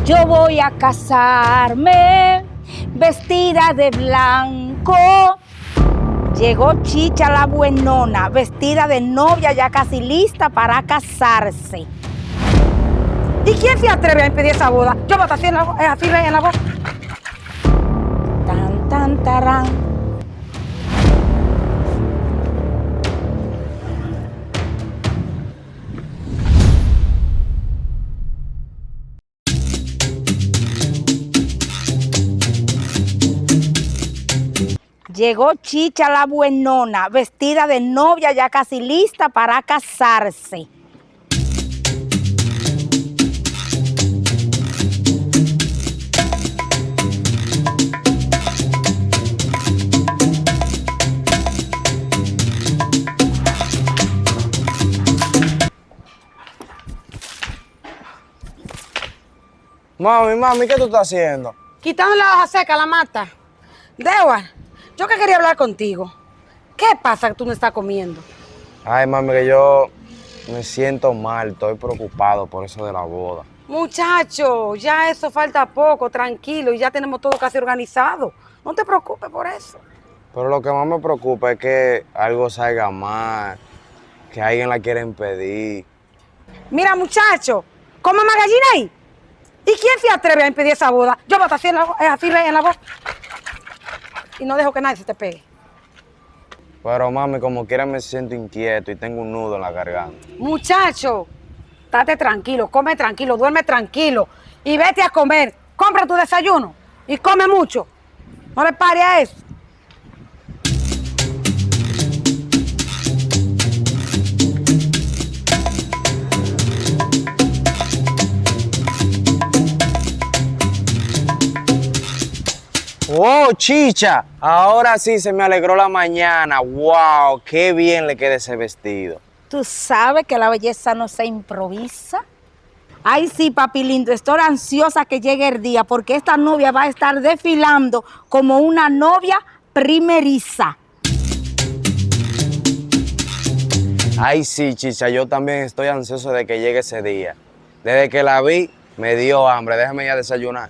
Yo voy a casarme vestida de blanco. Llegó Chicha la buenona, vestida de novia, ya casi lista para casarse. ¿Y quién se atreve a impedir esa boda? Yo voy a estar así en la voz. Tan, tan, tarán. Llegó Chicha la buenona, vestida de novia, ya casi lista para casarse. Mami, ¿qué tú estás haciendo? Quitando la hoja seca, la mata. Dewar, yo que quería hablar contigo. ¿Qué pasa que tú no estás comiendo? Ay, mami, que yo me siento mal, estoy preocupado por eso de la boda. Muchacho, ya eso falta poco, tranquilo, y ya tenemos todo casi organizado. No te preocupes por eso. Pero lo que más me preocupa es que algo salga mal, que alguien la quiera impedir. Mira, muchacho, ¿cómo más gallina ahí? ¿Y quién se atreve a impedir esa boda? Yo voy a estar así en la voz. Y no dejo que nadie se te pegue. Pero mami, como quiera me siento inquieto y tengo un nudo en la garganta. Muchacho, estate tranquilo, come tranquilo, duerme tranquilo y vete a comer. Compra tu desayuno y come mucho. No le pare a eso. ¡Oh, Chicha! Ahora sí se me alegró la mañana. ¡Wow! ¡Qué bien le queda ese vestido! ¿Tú sabes que la belleza no se improvisa? Ay, sí, papi lindo, estoy ansiosa que llegue el día porque esta novia va a estar desfilando como una novia primeriza. Ay, sí, Chicha, yo también estoy ansioso de que llegue ese día. Desde que la vi, me dio hambre. Déjame ya desayunar.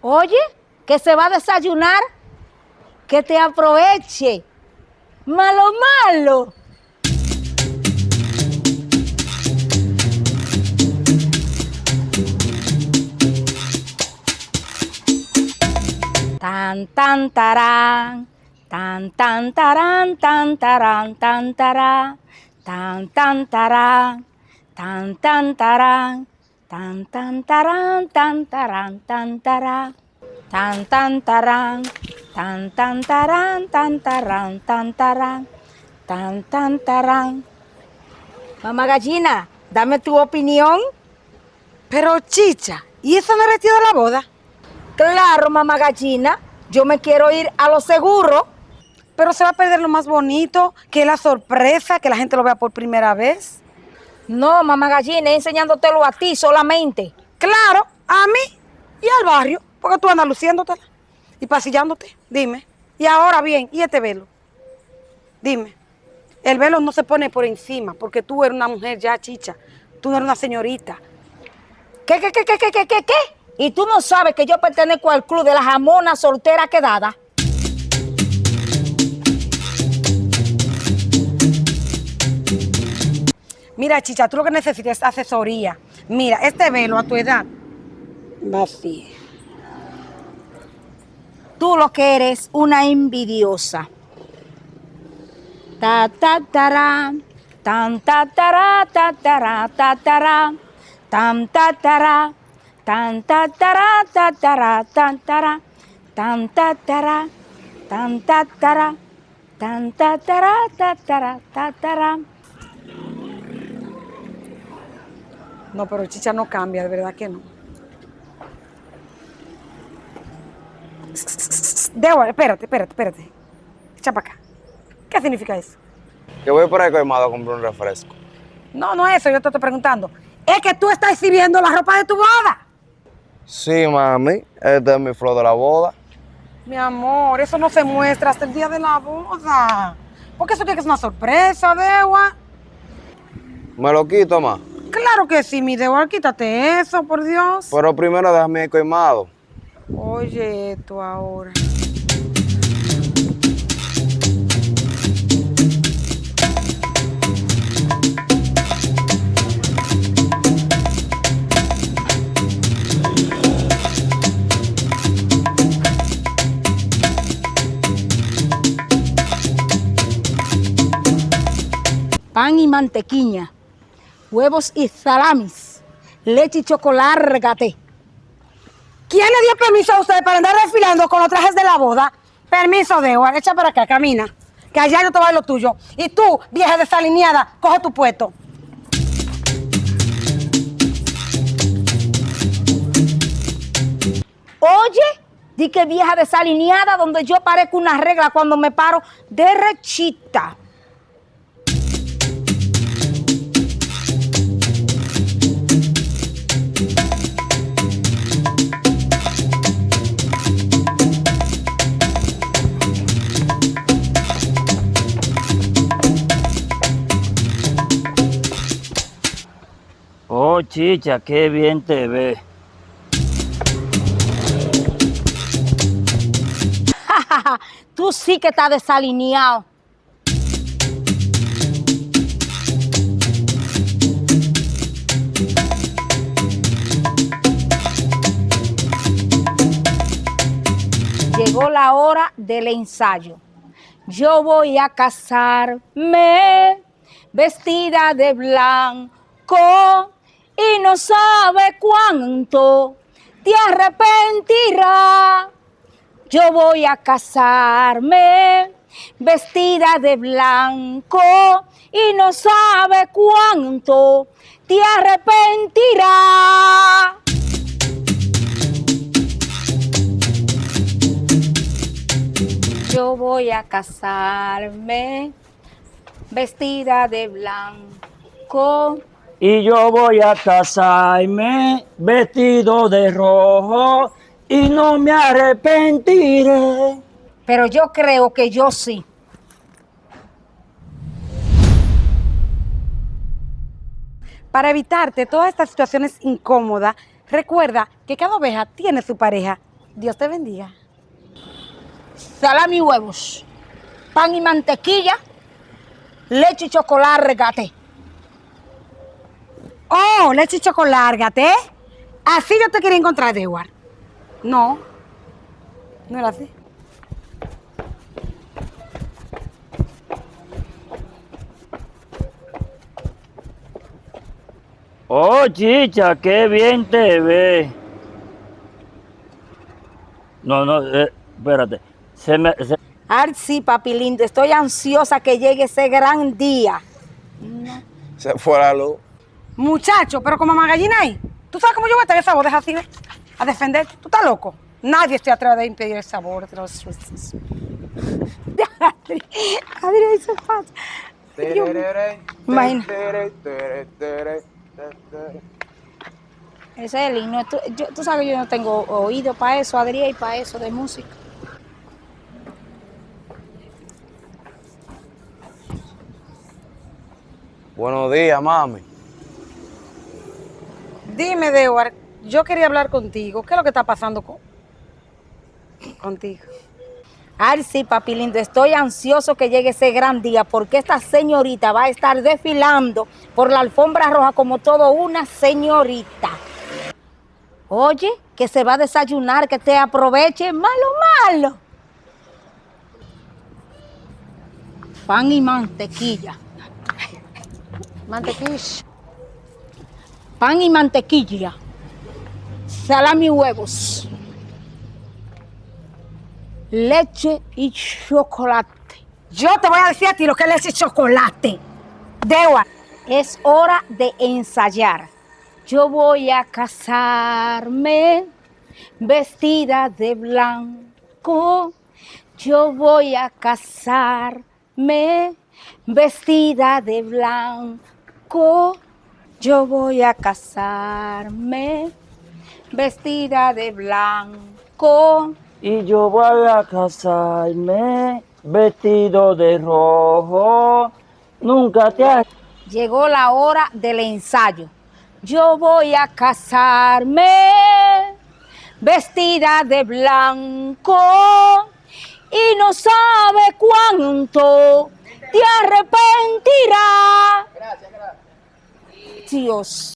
Oye, que se va a desayunar, que te aproveche. Malo, malo. Tan, tan, tarán. Tan, tan, tarán, tan, tarán, tan, tarán. Tan, tan, tarán. Tan, tan, tarán. Tan, tan, tarán, tan, tarán, tan, tarán. Tan, tan, tarán. Tan, tan, tarán, tan, tarán, tan, tarán. Tan, tan, tarán. Mamá gallina, dame tu opinión. Pero Chicha, ¿y eso no es vestido de la boda? Claro, mamá gallina, yo me quiero ir a lo seguro. Pero se va a perder lo más bonito, que es la sorpresa, que la gente lo vea por primera vez. No, mamá gallina, enseñándotelo a ti solamente. Claro, a mí y al barrio, porque tú andas luciéndotela y pasillándote. Dime. Y ahora bien, ¿y este velo? Dime. El velo no se pone por encima, porque tú eres una mujer ya, Chicha. Tú no eres una señorita. ¿Qué? ¿Y tú no sabes que yo pertenezco al club de las jamonas solteras quedadas? Mira, Chicha, tú lo que necesitas es asesoría. Mira, este velo a tu edad va así. Tú lo que eres una envidiosa. Ta ta tará, tan ta tará, ta tará, ta tará, tan ta tará, tan ta tará, ta tará, tan tará, tan ta tará, tan ta tará, tan ta tará, ta tará, ta tará. No, pero Chicha no cambia, de verdad que no. Debo, espérate. Echa para acá. ¿Qué significa eso? Que voy por ahí colmado a comprar un refresco. No es eso, yo te estoy preguntando. Es que tú estás exhibiendo la ropa de tu boda. Sí, mami, esta es mi flor de la boda. Mi amor, eso no se muestra hasta el día de la boda. Porque eso tiene que ser una sorpresa, Dewar. ¿Me lo quito, ma? Claro que sí, mi Dewar, quítate eso, por Dios. Pero primero déjame ir colmado. Oye, esto ahora. Pan y mantequilla, huevos y salamis, leche y chocolate. ¿Quién le dio permiso a ustedes para andar desfilando con los trajes de la boda? Permiso, Dewar, echa para acá, camina. Que allá yo te voy a lo tuyo. Y tú, vieja desalineada, coge tu puesto. Oye, di que vieja desalineada donde yo parezco una regla cuando me paro derechita. Oh, chicha, qué bien te ves. Tú sí que estás desalineado. Llegó la hora del ensayo. Yo voy a casarme vestida de blanco y no sabe cuánto te arrepentirás. Yo voy a casarme vestida de blanco y no sabe cuánto te arrepentirás. Yo voy a casarme vestida de blanco. Y yo voy a casarme vestido de rojo y no me arrepentiré. Pero yo creo que yo sí. Para evitarte todas estas situaciones incómodas, recuerda que cada oveja tiene su pareja. Dios te bendiga. Salami y huevos, pan y mantequilla, leche y chocolate. Oh, leche y chocolate, ¿eh? Así yo te quería encontrar, Dewar. No, no era así. Oh, chicha, qué bien te ves. No, espérate. Ay, sí, papi lindo, estoy ansiosa que llegue ese gran día. Se fue la luz. Muchacho, pero como magallina ahí. ¿Tú sabes cómo yo voy a tener esa boda así, ¿ves? A defender. ¿Tú estás loco? Nadie se atreve a impedir el sabor de los suizos. Adri, eso pasa. Imagina. Ese es el himno. Tú sabes que yo no tengo oído para eso, Adri, y para eso de música. Buenos días, mami. Dime, Dewar, yo quería hablar contigo. ¿Qué es lo que está pasando contigo? Ay, sí, papi lindo, estoy ansioso que llegue ese gran día porque esta señorita va a estar desfilando por la alfombra roja como todo una señorita. Oye, que se va a desayunar, que te aproveche, malo. Pan y mantequilla. Mantequilla. Pan y mantequilla. Salami y huevos. Leche y chocolate. Yo te voy a decir a ti lo que es leche y chocolate. Dewar. Es hora de ensayar. Yo voy a casarme vestida de blanco. Yo voy a casarme vestida de blanco. Yo voy a casarme vestida de blanco. Y yo voy a casarme vestido de rojo. Nunca te has... Llegó la hora del ensayo. Yo voy a casarme vestida de blanco y no sabe cuánto te arrepentirás. Dios.